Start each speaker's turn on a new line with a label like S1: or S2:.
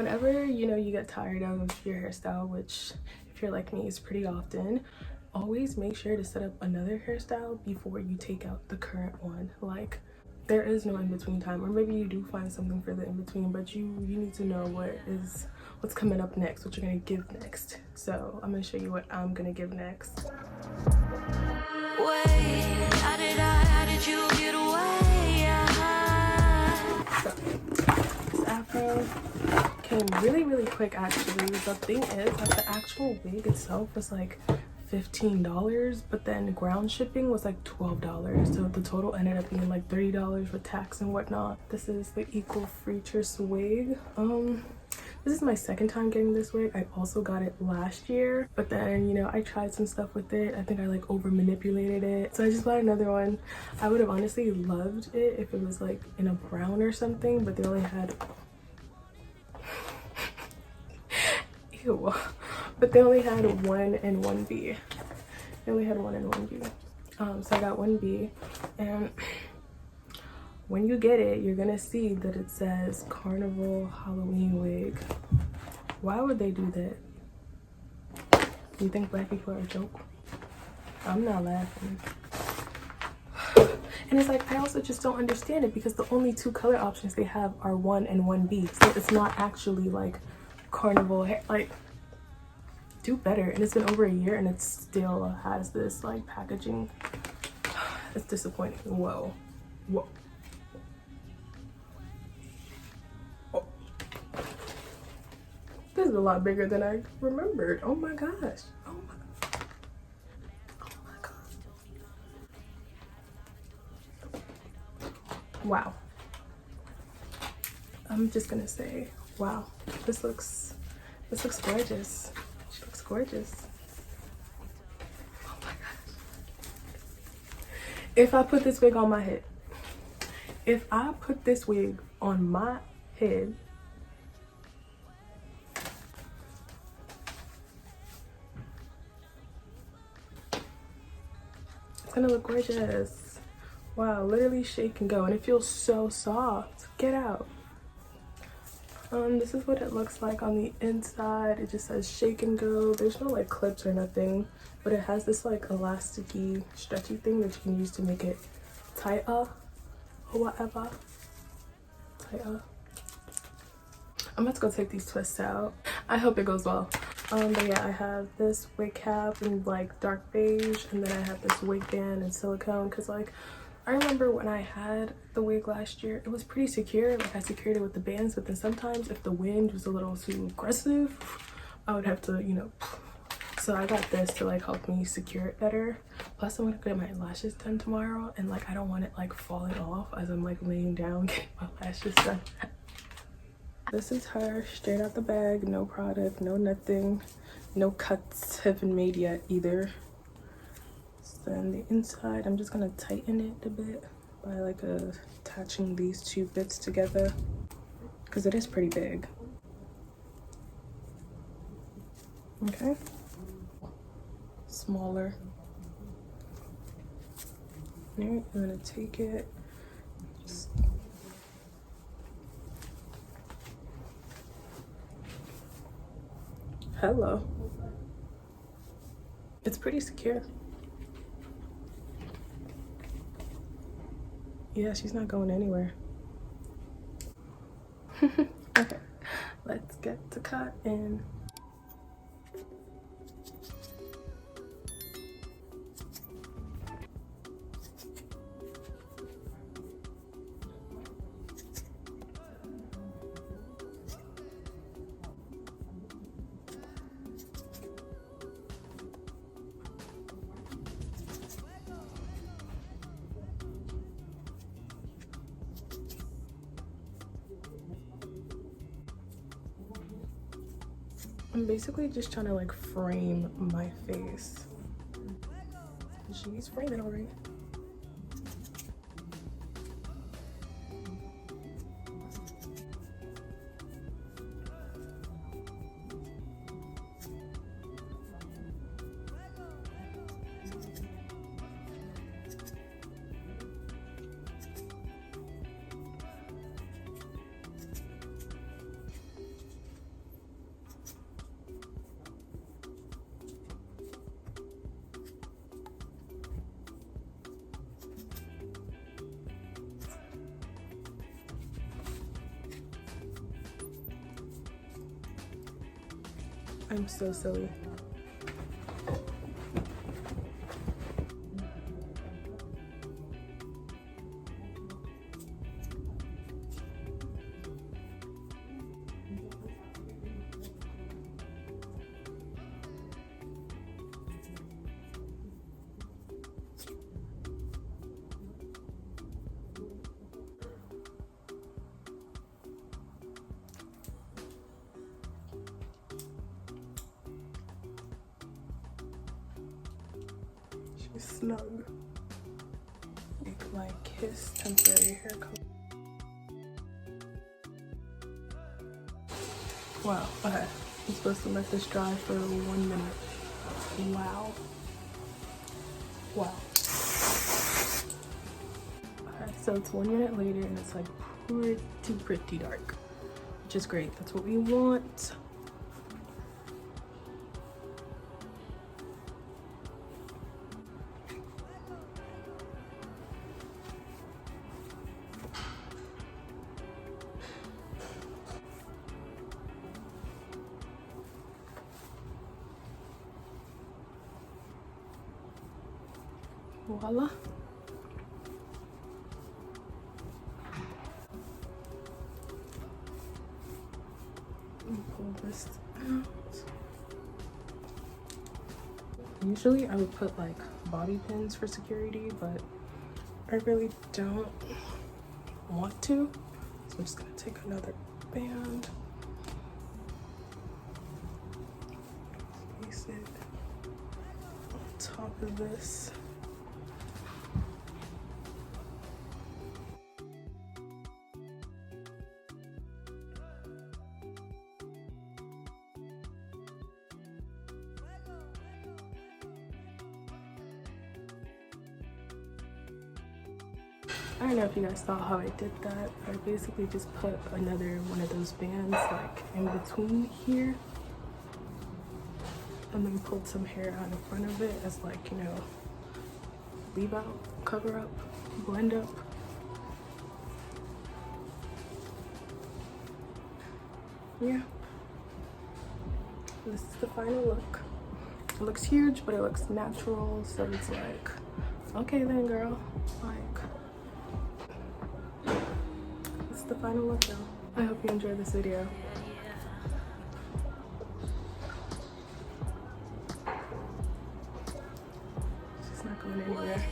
S1: Whenever, you know, you get tired of your hairstyle, which if you're like me is pretty often, always make sure to set up another hairstyle before you take out the current one. Like, there is no in-between time, or maybe you do find something for the in-between, but you need to know what's coming up next, what you're gonna give next. So I'm gonna show you what I'm gonna give next. Wait, how did you get away? So this Afro came really quick actually. The thing is that the actual wig itself was like $15, but then ground shipping was like $12, so the total ended up being like $30 with tax and whatnot. This is the Equal Features wig. This is my second time getting this wig. I also got it last year, but then, you know, I tried some stuff with it. I think I like over manipulated it, so I just bought another one. I would have honestly loved it if it was like in a brown or something, but they only had ew, but they only had 1 and 1B. They only had 1 and 1B. So I got 1B, and when you get it, you're gonna see that it says Carnival Halloween wig. Why would they do that? Do you think black people are a joke? I'm not laughing. And it's like, I also just don't understand it, because the only 2 color options they have are 1 and 1B. So it's not actually like carnival hair. Like, do better. And it's been over a year and it still has this like packaging. It's disappointing. Whoa. Oh. This is a lot bigger than I remembered. Oh my gosh. Oh my god. Wow. I'm just gonna say, wow. This looks gorgeous. She looks gorgeous. Oh my gosh. If I put this wig on my head, it's gonna look gorgeous. Wow, literally shake and go, and it feels so soft. Get out. This is what it looks like on the inside. It just says shake and go. There's no like clips or nothing, but it has this like elasticy, stretchy thing that you can use to make it tighter or whatever. Tighter. I'm about to go take these twists out. I hope it goes well. But yeah, I have this wig cap in like dark beige, and then I have this wig band in silicone, because like I remember when I had the wig last year, it was pretty secure. Like, I secured it with the bands, but then sometimes if the wind was a little too aggressive, I would have to, you know. So I got this to like help me secure it better. Plus I'm gonna get my lashes done tomorrow, and like I don't want it like falling off as I'm like laying down getting my lashes done. This is her straight out the bag. No product, no nothing. No cuts have been made yet either. Then the inside, I'm just gonna tighten it a bit by like attaching these 2 bits together, because it is pretty big. Okay, smaller. Alright, I'm gonna take it, just hello. It's pretty secure. Yeah, she's not going anywhere. Okay, let's get to cutting. I'm basically just trying to like frame my face. She's framing already. I'm so silly. She's snug. Make my Kiss temporary hair color. Wow, okay. I'm supposed to let this dry for 1 minute. Wow. Wow. Okay, so it's 1 minute later and it's like pretty dark, which is great. That's what we want. Voila. Pull this out. Usually I would put like bobby pins for security, but I really don't want to. So I'm just gonna take another band, place it on top of this. I don't know if you guys saw how I did that, but I basically just put another one of those bands like in between here and then pulled some hair out in front of it as like, you know, leave out, cover up, blend up. Yeah, this is the final look. It looks huge, but it looks natural, so it's like, okay then girl, like, the final look though. I hope you enjoyed this video. She's not going anywhere.